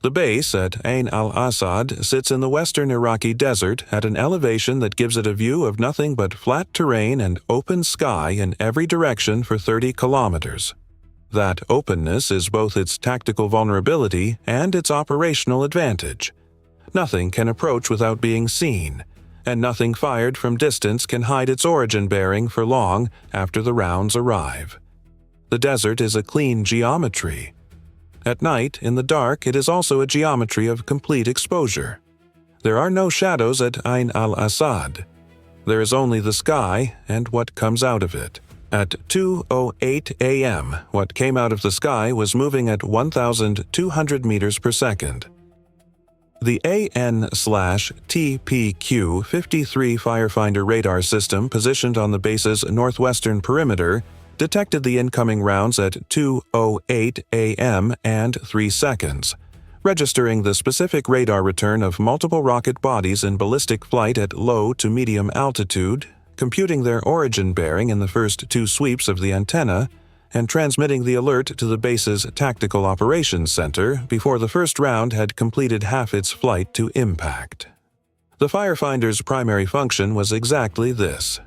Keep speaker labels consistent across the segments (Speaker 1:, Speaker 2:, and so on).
Speaker 1: The base at Ain al-Asad sits in the western Iraqi desert at an elevation that gives it a view of nothing but flat terrain and open sky in every direction for 30 kilometers. That openness is both its tactical vulnerability and its operational advantage. Nothing can approach without being seen, and nothing fired from distance can hide its origin bearing for long after the rounds arrive. The desert is a clean geometry. At night, in the dark, it is also a geometry of complete exposure. There are no shadows at Ain al-Asad. There is only the sky and what comes out of it. At 2:08 a.m., what came out of the sky was moving at 1,200 meters per second. The AN/TPQ-53 Firefinder radar system positioned on the base's northwestern perimeter detected the incoming rounds at 2:08 a.m. and 3 seconds, registering the specific radar return of multiple rocket bodies in ballistic flight at low to medium altitude, computing their origin bearing in the first 2 sweeps of the antenna, and transmitting the alert to the base's Tactical Operations Center before the first round had completed half its flight to impact. The Firefinder's primary function was exactly this: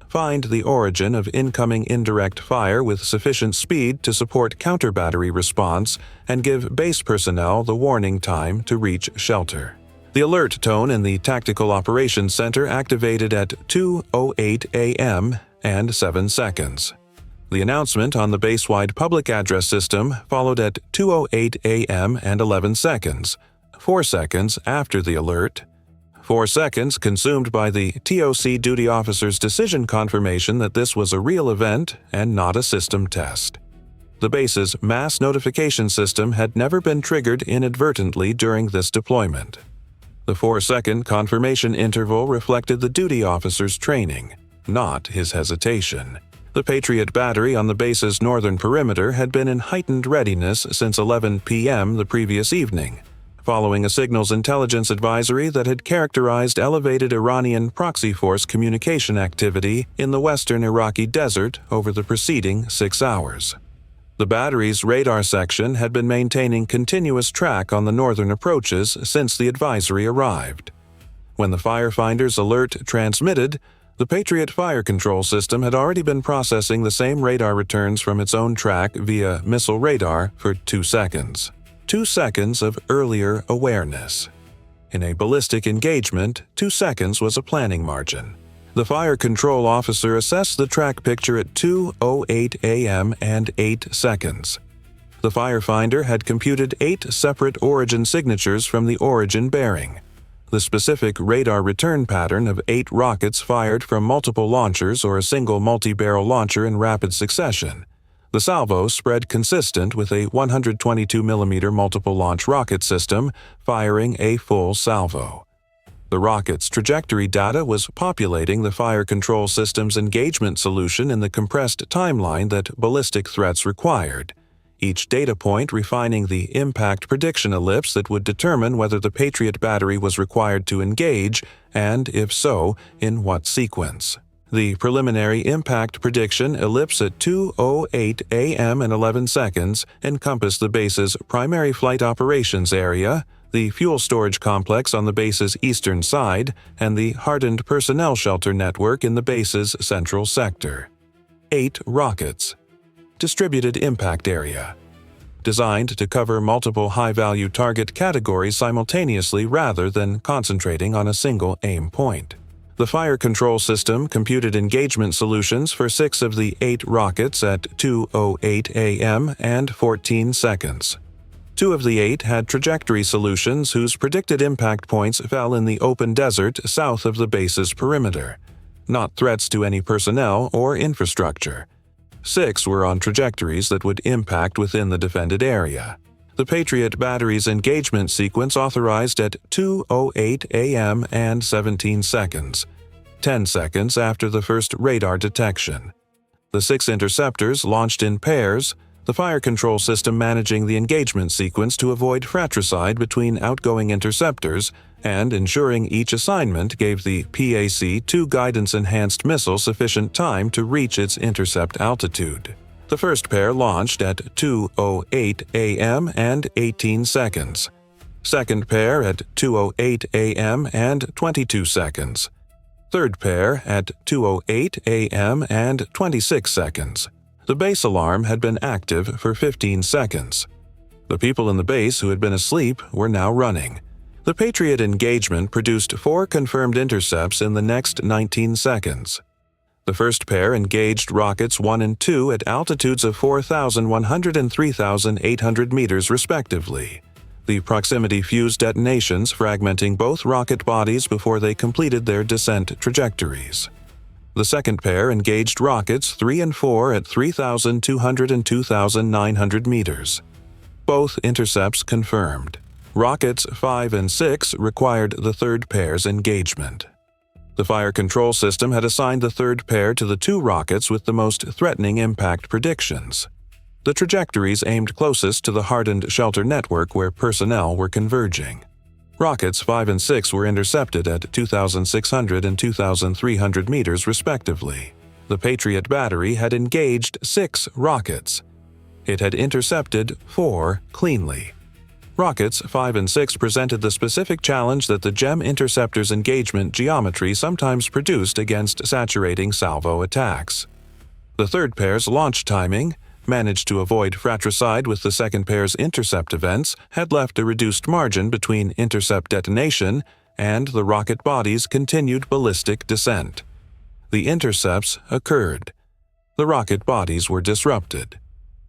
Speaker 1: find the origin of incoming indirect fire with sufficient speed to support counter-battery response and give base personnel the warning time to reach shelter. The alert tone in the Tactical Operations Center activated at 2:08 a.m. and 7 seconds. The announcement on the base-wide public address system followed at 2:08 a.m. and 11 seconds, 4 seconds after the alert. 4 seconds consumed by the TOC duty officer's decision confirmation that this was a real event and not a system test. The base's mass notification system had never been triggered inadvertently during this deployment. The 4-second confirmation interval reflected the duty officer's training, not his hesitation. The Patriot battery on the base's northern perimeter had been in heightened readiness since 11 p.m. the previous evening, following a signals intelligence advisory that had characterized elevated Iranian proxy force communication activity in the western Iraqi desert over the preceding 6 hours. The battery's radar section had been maintaining continuous track on the northern approaches since the advisory arrived. When the Firefinder's alert transmitted, the Patriot fire control system had already been processing the same radar returns from its own track via missile radar for 2 seconds. 2 seconds of earlier awareness. In a ballistic engagement, 2 seconds was a planning margin. The fire control officer assessed the track picture at 2:08 a.m. and 8 seconds. The Firefinder had computed 8 separate origin signatures from the origin bearing. The specific radar return pattern of 8 rockets fired from multiple launchers or a single multi-barrel launcher in rapid succession. The salvo spread consistent with a 122mm multiple launch rocket system firing a full salvo. The rocket's trajectory data was populating the fire control system's engagement solution in the compressed timeline that ballistic threats required, each data point refining the impact prediction ellipse that would determine whether the Patriot battery was required to engage, and if so, in what sequence. The preliminary impact prediction ellipse at 2:08 a.m. and 11 seconds encompassed the base's primary flight operations area, the fuel storage complex on the base's eastern side, and the hardened personnel shelter network in the base's central sector. 8 rockets. Distributed impact area. Designed to cover multiple high-value target categories simultaneously rather than concentrating on a single aim point. The fire control system computed engagement solutions for 6 of the 8 rockets at 2:08 a.m. and 14 seconds. 2 of the 8 had trajectory solutions whose predicted impact points fell in the open desert south of the base's perimeter, not threats to any personnel or infrastructure. 6 were on trajectories that would impact within the defended area. The Patriot battery's engagement sequence authorized at 2:08 a.m. and 17 seconds, 10 seconds after the first radar detection. The 6 interceptors launched in pairs, the fire control system managing the engagement sequence to avoid fratricide between outgoing interceptors and ensuring each assignment gave the PAC-2 guidance-enhanced missile sufficient time to reach its intercept altitude. The first pair launched at 2:08 a.m. and 18 seconds. second pair at 2:08 a.m. and 22 seconds, third pair at 2:08 a.m. and 26 seconds. The base alarm had been active for 15 seconds. The people in the base who had been asleep were now running. The Patriot engagement produced 4 confirmed intercepts in the next 19 seconds. The first pair engaged rockets 1 and 2 at altitudes of 4,100 and 3,800 meters respectively. The proximity fused detonations fragmenting both rocket bodies before they completed their descent trajectories. The second pair engaged rockets 3 and 4 at 3,200 and 2,900 meters. Both intercepts confirmed. Rockets 5 and 6 required the third pair's engagement. The fire control system had assigned the third pair to the 2 rockets with the most threatening impact predictions. The trajectories aimed closest to the hardened shelter network where personnel were converging. Rockets 5 and 6 were intercepted at 2,600 and 2,300 meters respectively. The Patriot battery had engaged 6 rockets. It had intercepted 4 cleanly. Rockets 5 and 6 presented the specific challenge that the GEM interceptors engagement geometry sometimes produced against saturating salvo attacks. The third pair's launch timing, managed to avoid fratricide with the second pair's intercept events, had left a reduced margin between intercept detonation and the rocket body's continued ballistic descent. The intercepts occurred. The rocket bodies were disrupted.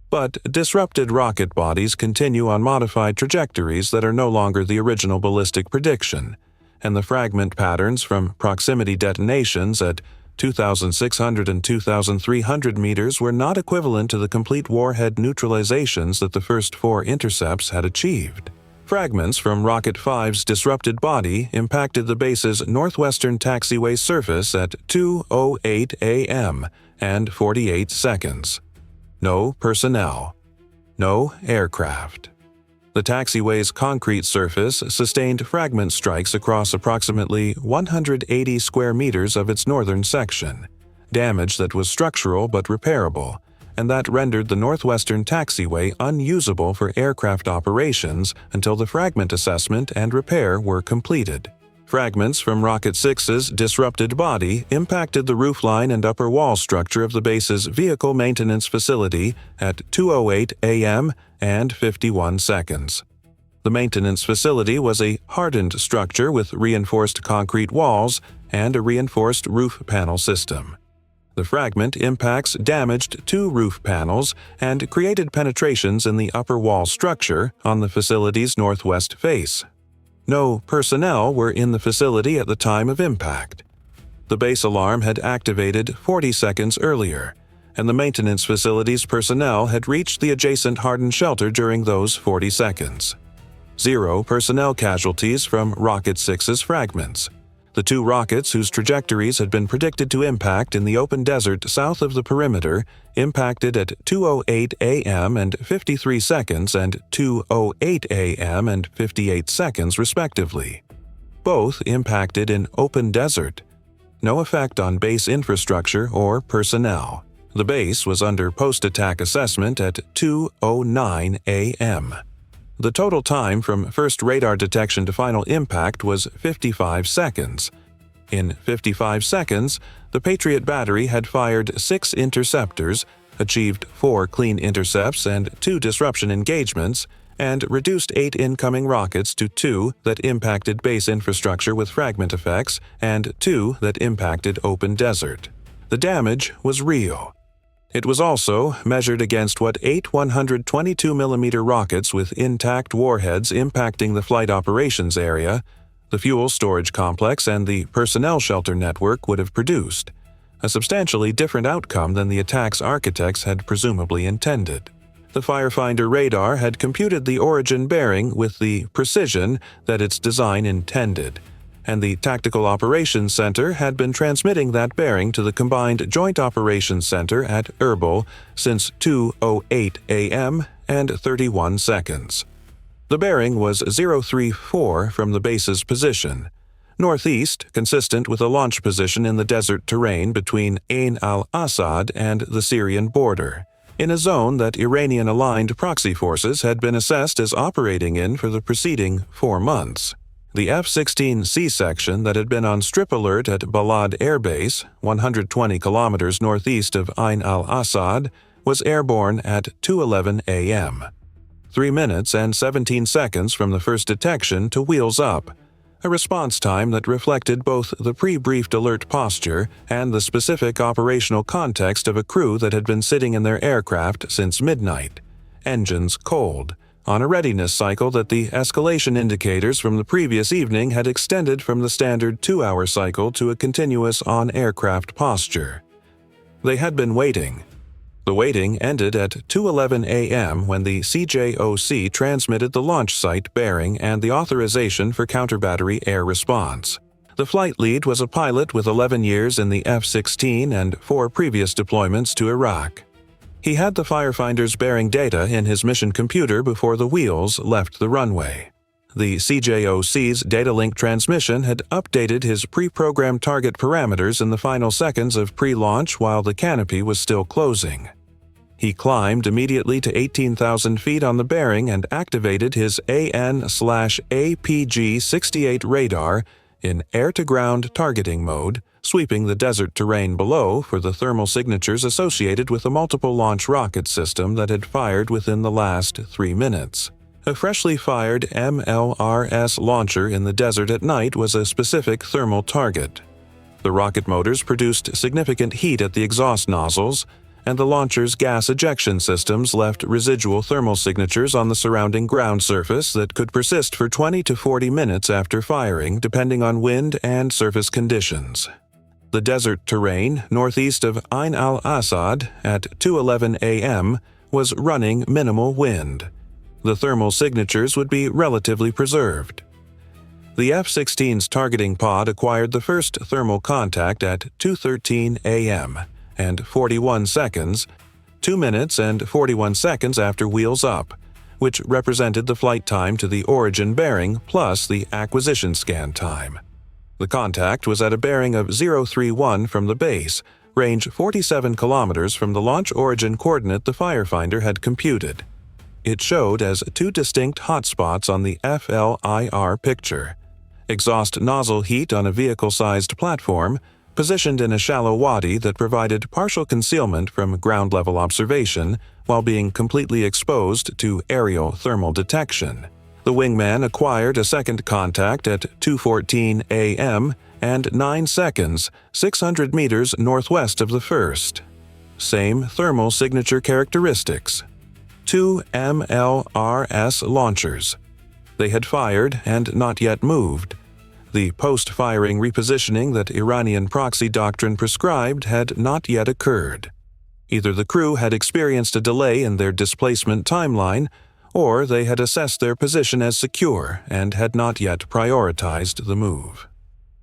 Speaker 1: But disrupted rocket bodies continue on modified trajectories that are no longer the original ballistic prediction, and the fragment patterns from proximity detonations at 2,600 and 2,300 meters were not equivalent to the complete warhead neutralizations that the first 4 intercepts had achieved. Fragments from Rocket 5's disrupted body impacted the base's northwestern taxiway surface at 2:08 a.m. and 48 seconds. No personnel. No aircraft. The taxiway's concrete surface sustained fragment strikes across approximately 180 square meters of its northern section, damage that was structural but repairable, and that rendered the northwestern taxiway unusable for aircraft operations until the fragment assessment and repair were completed. Fragments from Rocket 6's disrupted body impacted the roofline and upper wall structure of the base's vehicle maintenance facility at 2:08 a.m. and 51 seconds. The maintenance facility was a hardened structure with reinforced concrete walls and a reinforced roof panel system. The fragment impacts damaged 2 roof panels and created penetrations in the upper wall structure on the facility's northwest face. No personnel were in the facility at the time of impact. The base alarm had activated 40 seconds earlier, and the maintenance facility's personnel had reached the adjacent hardened shelter during those 40 seconds. 0 personnel casualties from Rocket 6's fragments. The 2 rockets whose trajectories had been predicted to impact in the open desert south of the perimeter impacted at 2:08 a.m. and 53 seconds and 2:08 a.m. and 58 seconds respectively. Both impacted in open desert. No effect on base infrastructure or personnel. The base was under post-attack assessment at 2:09 a.m. The total time from first radar detection to final impact was 55 seconds. In 55 seconds, the Patriot battery had fired 6 interceptors, achieved 4 clean intercepts and 2 disruption engagements, and reduced 8 incoming rockets to 2 that impacted base infrastructure with fragment effects and 2 that impacted open desert. The damage was real. It was also measured against what 8 122mm rockets with intact warheads impacting the flight operations area, the fuel storage complex, and the personnel shelter network would have produced, a substantially different outcome than the attack's architects had presumably intended. The Firefinder radar had computed the origin bearing with the precision that its design intended, and the Tactical Operations Center had been transmitting that bearing to the Combined Joint Operations Center at Erbil since 2:08 a.m. and 31 seconds. The bearing was 034 from the base's position, northeast, consistent with a launch position in the desert terrain between Ain al-Asad and the Syrian border, in a zone that Iranian-aligned proxy forces had been assessed as operating in for the preceding 4 months. The F-16 C-section that had been on strip alert at Balad Air Base, 120 kilometers northeast of Ain al-Asad, was airborne at 2:11 a.m. 3 minutes and 17 seconds from the first detection to wheels up, a response time that reflected both the pre-briefed alert posture and the specific operational context of a crew that had been sitting in their aircraft since midnight, engines cold, on a readiness cycle that the escalation indicators from the previous evening had extended from the standard 2-hour cycle to a continuous on-aircraft posture. They had been waiting. The waiting ended at 2:11 a.m. when the CJOC transmitted the launch site bearing and the authorization for counter-battery air response. The flight lead was a pilot with 11 years in the F-16 and 4 previous deployments to Iraq. He had the Firefinder's bearing data in his mission computer before the wheels left the runway. The CJOC's data link transmission had updated his pre-programmed target parameters in the final seconds of pre-launch while the canopy was still closing. He climbed immediately to 18,000 feet on the bearing and activated his AN/APG-68 radar in air-to-ground targeting mode, sweeping the desert terrain below for the thermal signatures associated with a multiple-launch rocket system that had fired within the last 3 minutes. A freshly fired MLRS launcher in the desert at night was a specific thermal target. The rocket motors produced significant heat at the exhaust nozzles, and the launcher's gas ejection systems left residual thermal signatures on the surrounding ground surface that could persist for 20 to 40 minutes after firing, depending on wind and surface conditions. The desert terrain northeast of Ain al-Asad at 2:11 a.m. was running minimal wind. The thermal signatures would be relatively preserved. The F-16's targeting pod acquired the first thermal contact at 2:13 a.m. and 41 seconds, 2 minutes and 41 seconds after wheels up, which represented the flight time to the origin bearing plus the acquisition scan time. The contact was at a bearing of 031 from the base, range 47 kilometers from the launch origin coordinate the Firefinder had computed. It showed as 2 distinct hotspots on the FLIR picture: exhaust nozzle heat on a vehicle-sized platform, positioned in a shallow wadi that provided partial concealment from ground-level observation while being completely exposed to aerial thermal detection. The wingman acquired a second contact at 2:14 a.m. and 9 seconds, 600 meters northwest of the first. Same thermal signature characteristics. 2 MLRS launchers. They had fired and not yet moved. The post-firing repositioning that Iranian proxy doctrine prescribed had not yet occurred. Either the crew had experienced a delay in their displacement timeline, or they had assessed their position as secure and had not yet prioritized the move.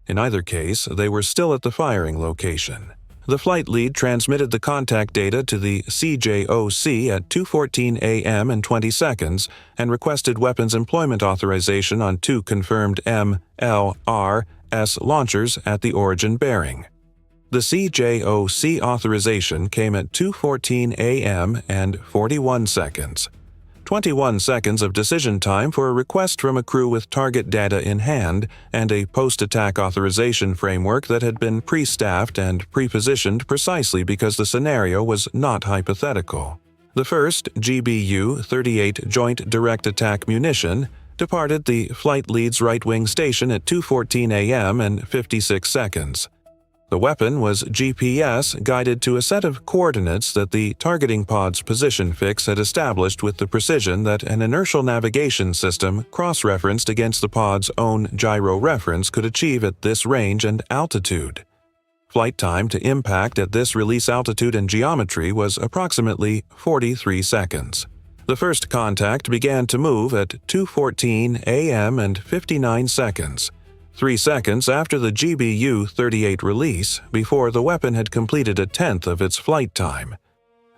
Speaker 1: In either case, they were still at the firing location. The flight lead transmitted the contact data to the CJOC at 2:14 a.m. and 20 seconds and requested weapons employment authorization on 2 confirmed MLRS launchers at the origin bearing. The CJOC authorization came at 2:14 a.m. and 41 seconds. 21 seconds of decision time for a request from a crew with target data in hand and a post-attack authorization framework that had been pre-staffed and pre-positioned precisely because the scenario was not hypothetical. The first GBU-38 Joint Direct Attack munition departed the flight lead's right-wing station at 2:14 a.m. and 56 seconds. The weapon was GPS guided to a set of coordinates that the targeting pod's position fix had established with the precision that an inertial navigation system cross-referenced against the pod's own gyro reference could achieve at this range and altitude. Flight time to impact at this release altitude and geometry was approximately 43 seconds. The first contact began to move at 2:14 a.m. and 59 seconds. 3 seconds after the GBU-38 release, before the weapon had completed a tenth of its flight time.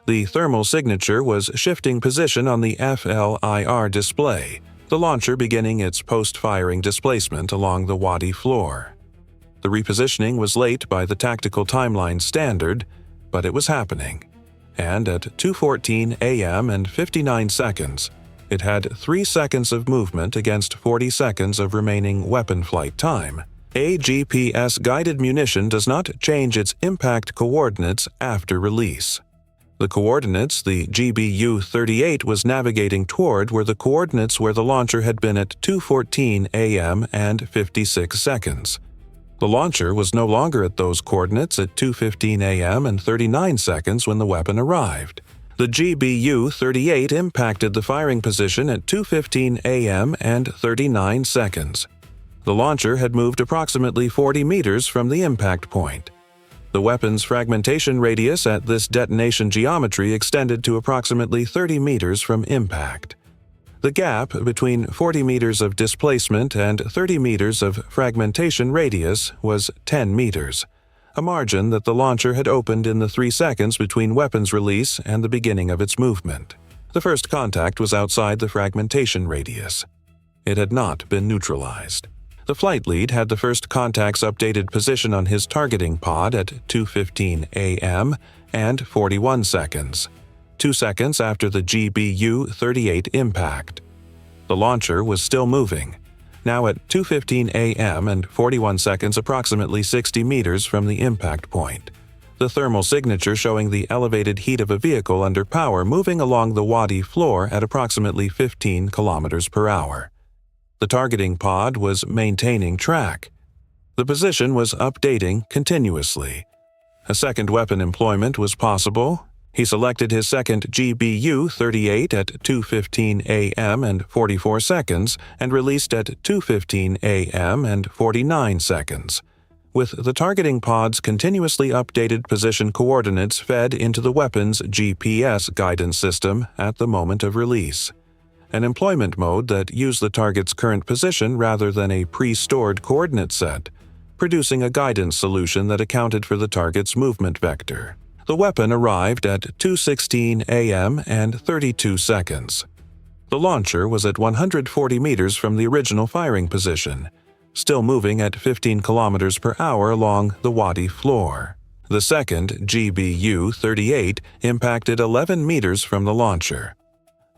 Speaker 1: The thermal signature was shifting position on the FLIR display, the launcher beginning its post-firing displacement along the wadi floor. The repositioning was late by the tactical timeline standard, but it was happening. and at 2:14 a.m. and 59 seconds, it had 3 seconds of movement against 40 seconds of remaining weapon flight time. A GPS-guided munition does not change its impact coordinates after release. The coordinates the GBU-38 was navigating toward were the coordinates where the launcher had been at 2:14 a.m. and 56 seconds. The launcher was no longer at those coordinates at 2:15 a.m. and 39 seconds when the weapon arrived. The GBU-38 impacted the firing position at 2:15 a.m. and 39 seconds. The launcher had moved approximately 40 meters from the impact point. The weapon's fragmentation radius at this detonation geometry extended to approximately 30 meters from impact. The gap between 40 meters of displacement and 30 meters of fragmentation radius was 10 meters, a margin that the launcher had opened in the 3 seconds between weapons release and the beginning of its movement. The first contact was outside the fragmentation radius. It had not been neutralized. The flight lead had the first contact's updated position on his targeting pod at 2:15 a.m. and 41 seconds, 2 seconds after the GBU-38 impact. The launcher was still moving, now at 2:15 a.m. and 41 seconds, approximately 60 meters from the impact point. The thermal signature showing the elevated heat of a vehicle under power moving along the wadi floor at approximately 15 kilometers per hour. The targeting pod was maintaining track. The position was updating continuously. A second weapon employment was possible. He selected his second GBU-38 at 2:15 a.m. and 44 seconds and released at 2:15 a.m. and 49 seconds, with the targeting pod's continuously updated position coordinates fed into the weapon's GPS guidance system at the moment of release. An employment mode that used the target's current position rather than a pre-stored coordinate set, producing a guidance solution that accounted for the target's movement vector. The weapon arrived at 2:16 a.m. and 32 seconds. The launcher was at 140 meters from the original firing position, still moving at 15 kilometers per hour along the wadi floor. The second GBU-38 impacted 11 meters from the launcher.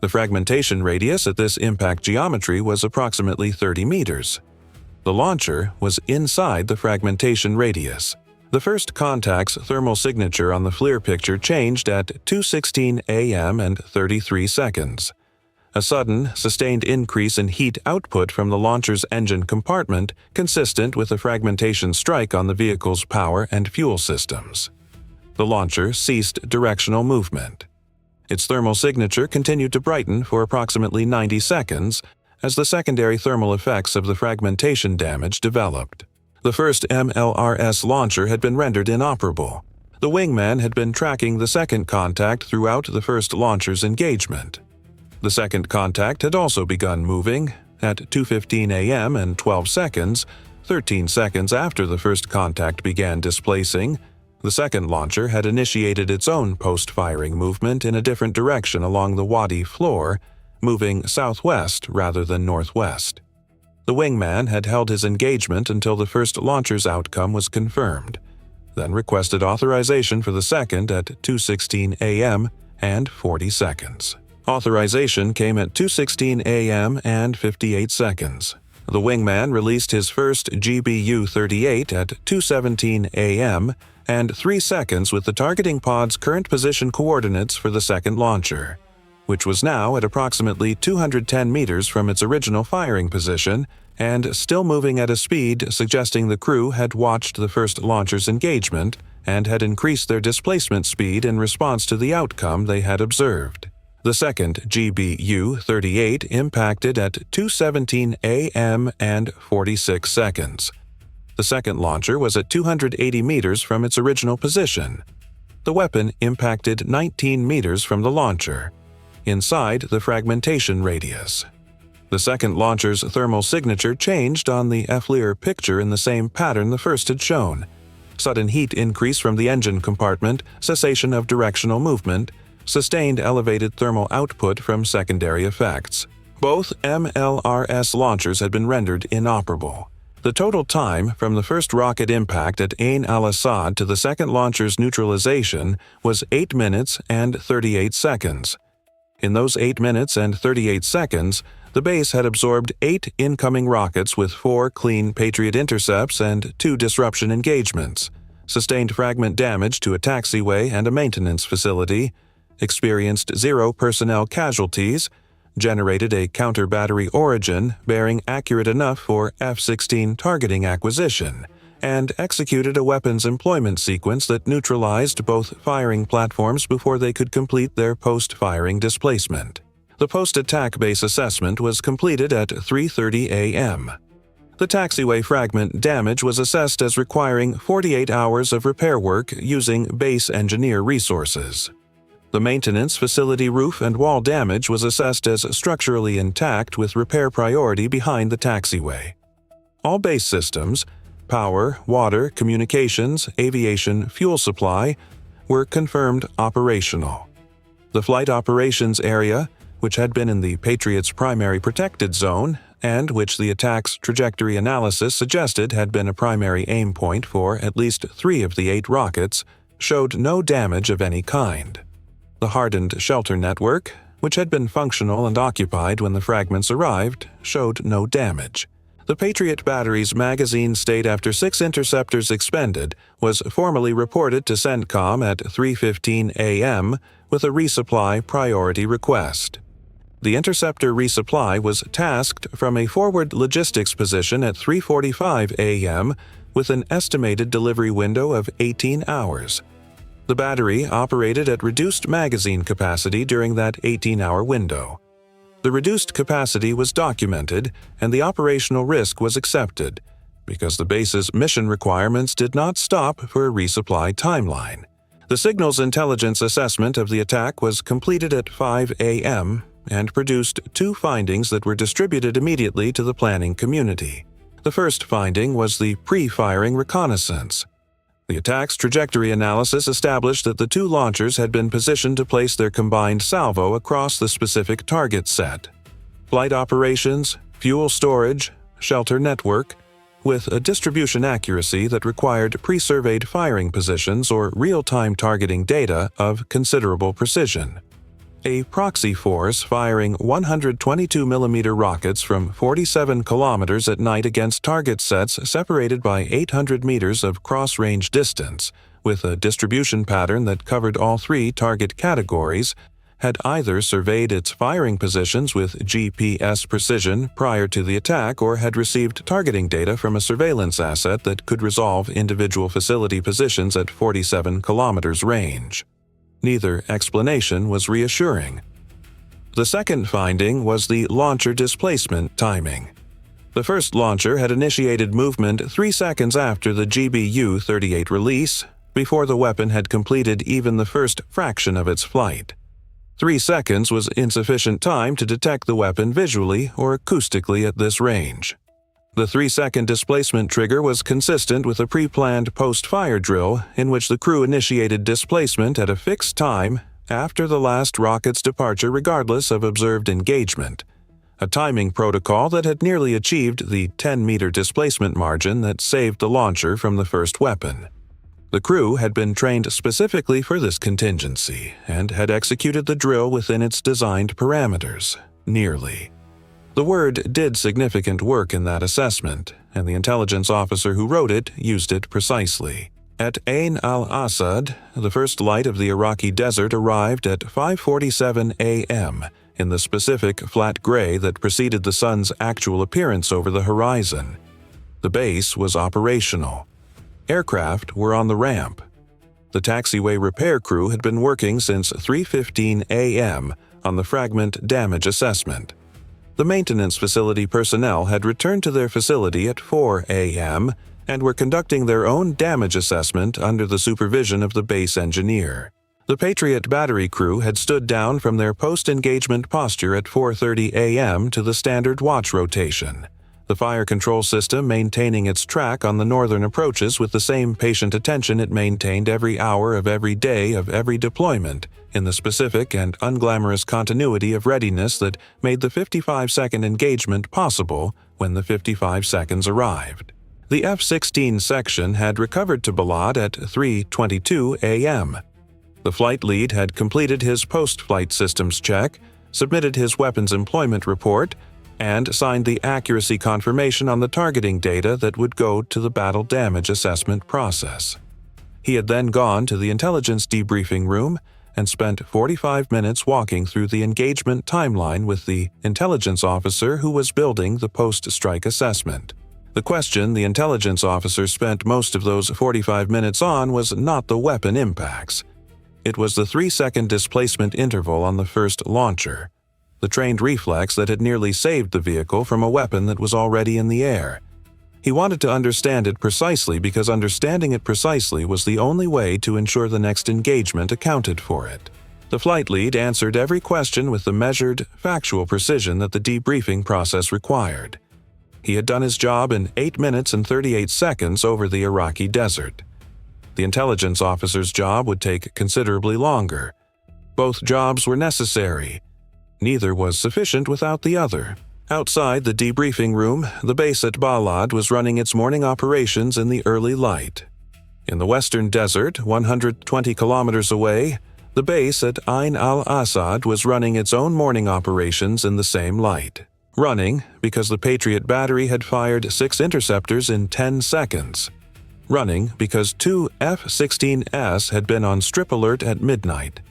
Speaker 1: The fragmentation radius at this impact geometry was approximately 30 meters. The launcher was inside the fragmentation radius. The first contact's thermal signature on the FLIR picture changed at 2:16 a.m. and 33 seconds. A sudden, sustained increase in heat output from the launcher's engine compartment, consistent with a fragmentation strike on the vehicle's power and fuel systems. The launcher ceased directional movement. Its thermal signature continued to brighten for approximately 90 seconds as the secondary thermal effects of the fragmentation damage developed. The first MLRS launcher had been rendered inoperable. The wingman had been tracking the second contact throughout the first launcher's engagement. The second contact had also begun moving at 2:15 a.m. and 12 seconds, 13 seconds after the first contact began displacing. The second launcher had initiated its own post-firing movement in a different direction along the wadi floor, moving southwest rather than northwest. The wingman had held his engagement until the first launcher's outcome was confirmed, then requested authorization for the second at 2:16 a.m. and 40 seconds. Authorization came at 2:16 a.m. and 58 seconds. The wingman released his first GBU-38 at 2:17 a.m. and 3 seconds with the targeting pod's current position coordinates for the second launcher, which was now at approximately 210 meters from its original firing position and still moving at a speed suggesting the crew had watched the first launcher's engagement and had increased their displacement speed in response to the outcome they had observed. The second GBU-38 impacted at 2:17 a.m. and 46 seconds. The second launcher was at 280 meters from its original position. The weapon impacted 19 meters from the launcher, inside the fragmentation radius. The second launcher's thermal signature changed on the FLIR picture in the same pattern the first had shown. Sudden heat increase from the engine compartment, cessation of directional movement, sustained elevated thermal output from secondary effects. Both MLRS launchers had been rendered inoperable. The total time from the first rocket impact at Ain al-Asad to the second launcher's neutralization was 8 minutes and 38 seconds. In those 8 minutes and 38 seconds, the base had absorbed 8 incoming rockets with 4 clean Patriot intercepts and 2 disruption engagements, sustained fragment damage to a taxiway and a maintenance facility, experienced 0 personnel casualties, generated a counter-battery origin bearing accurate enough for F-16 targeting acquisition, and executed a weapons employment sequence that neutralized both firing platforms before they could complete their post-firing displacement. The post-attack base assessment was completed at 3:30 a.m. The taxiway fragment damage was assessed as requiring 48 hours of repair work using base engineer resources. The maintenance facility roof and wall damage was assessed as structurally intact with repair priority behind the taxiway. All base systems – power, water, communications, aviation, fuel supply – were confirmed operational. The flight operations area, which had been in the Patriot's primary protected zone and which the attack's trajectory analysis suggested had been a primary aim point for at least 3 of the 8 rockets, showed no damage of any kind. The hardened shelter network, which had been functional and occupied when the fragments arrived, showed no damage. The Patriot battery's magazine state after 6 interceptors expended was formally reported to CENTCOM at 3:15 a.m. with a resupply priority request. The interceptor resupply was tasked from a forward logistics position at 3:45 a.m. with an estimated delivery window of 18 hours. The battery operated at reduced magazine capacity during that 18-hour window. The reduced capacity was documented and the operational risk was accepted because the base's mission requirements did not stop for a resupply timeline. The signals intelligence assessment of the attack was completed at 5 a.m. and produced 2 findings that were distributed immediately to the planning community. The first finding was the pre-firing reconnaissance. The attack's trajectory analysis established that the 2 launchers had been positioned to place their combined salvo across the specific target set. Flight operations, fuel storage, shelter network, with a distribution accuracy that required pre-surveyed firing positions or real-time targeting data of considerable precision. A proxy force firing 122mm rockets from 47 kilometers at night against target sets separated by 800 meters of cross-range distance, with a distribution pattern that covered all 3 target categories, had either surveyed its firing positions with GPS precision prior to the attack or had received targeting data from a surveillance asset that could resolve individual facility positions at 47 kilometers range. Neither explanation was reassuring. The second finding was the launcher displacement timing. The first launcher had initiated movement 3 seconds after the GBU-38 release, before the weapon had completed even the first fraction of its flight. 3 seconds was insufficient time to detect the weapon visually or acoustically at this range. The 3-second displacement trigger was consistent with a pre-planned post-fire drill in which the crew initiated displacement at a fixed time after the last rocket's departure regardless of observed engagement, a timing protocol that had nearly achieved the 10-meter displacement margin that saved the launcher from the first weapon. The crew had been trained specifically for this contingency and had executed the drill within its designed parameters, nearly. The Word did significant work in that assessment, and the intelligence officer who wrote it used it precisely. At Ain al-Asad, the first light of the Iraqi desert arrived at 5:47 a.m. in the specific flat gray that preceded the sun's actual appearance over the horizon. The base was operational. Aircraft were on the ramp. The taxiway repair crew had been working since 3:15 a.m. on the fragment damage assessment. The maintenance facility personnel had returned to their facility at 4 a.m. and were conducting their own damage assessment under the supervision of the base engineer. The Patriot battery crew had stood down from their post-engagement posture at 4:30 a.m. to the standard watch rotation, the fire control system maintaining its track on the northern approaches with the same patient attention it maintained every hour of every day of every deployment, in the specific and unglamorous continuity of readiness that made the 55-second engagement possible when the 55 seconds arrived. The F-16 section had recovered to Balad at 3:22 a.m. The flight lead had completed his post-flight systems check, submitted his weapons employment report, and signed the accuracy confirmation on the targeting data that would go to the battle damage assessment process. He had then gone to the intelligence debriefing room and spent 45 minutes walking through the engagement timeline with the intelligence officer who was building the post-strike assessment. The question the intelligence officer spent most of those 45 minutes on was not the weapon impacts. It was the 3-second displacement interval on the first launcher, the trained reflex that had nearly saved the vehicle from a weapon that was already in the air. He wanted to understand it precisely because understanding it precisely was the only way to ensure the next engagement accounted for it. The flight lead answered every question with the measured, factual precision that the debriefing process required. He had done his job in 8 minutes and 38 seconds over the Iraqi desert. The intelligence officer's job would take considerably longer. Both jobs were necessary. Neither was sufficient without the other. Outside the debriefing room, the base at Balad was running its morning operations in the early light. In the western desert, 120 kilometers away, the base at Ain al-Asad was running its own morning operations in the same light. Running because the Patriot battery had fired 6 interceptors in 10 seconds. Running because 2 F-16s had been on strip alert at midnight.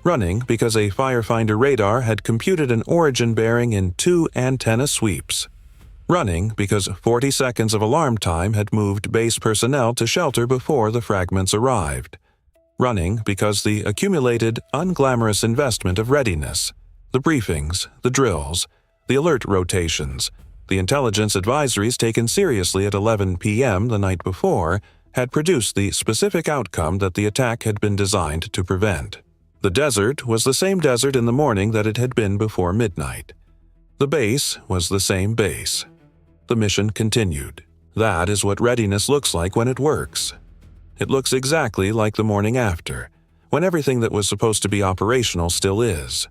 Speaker 1: Running because a Firefinder radar had computed an origin bearing in 2 antenna sweeps. Running because 40 seconds of alarm time had moved base personnel to shelter before the fragments arrived. Running because the accumulated, unglamorous investment of readiness, the briefings, the drills, the alert rotations, the intelligence advisories taken seriously at 11 p.m. the night before had produced the specific outcome that the attack had been designed to prevent. The desert was the same desert in the morning that it had been before midnight. The base was the same base. The mission continued. That is what readiness looks like when it works. It looks exactly like the morning after, when everything that was supposed to be operational still is.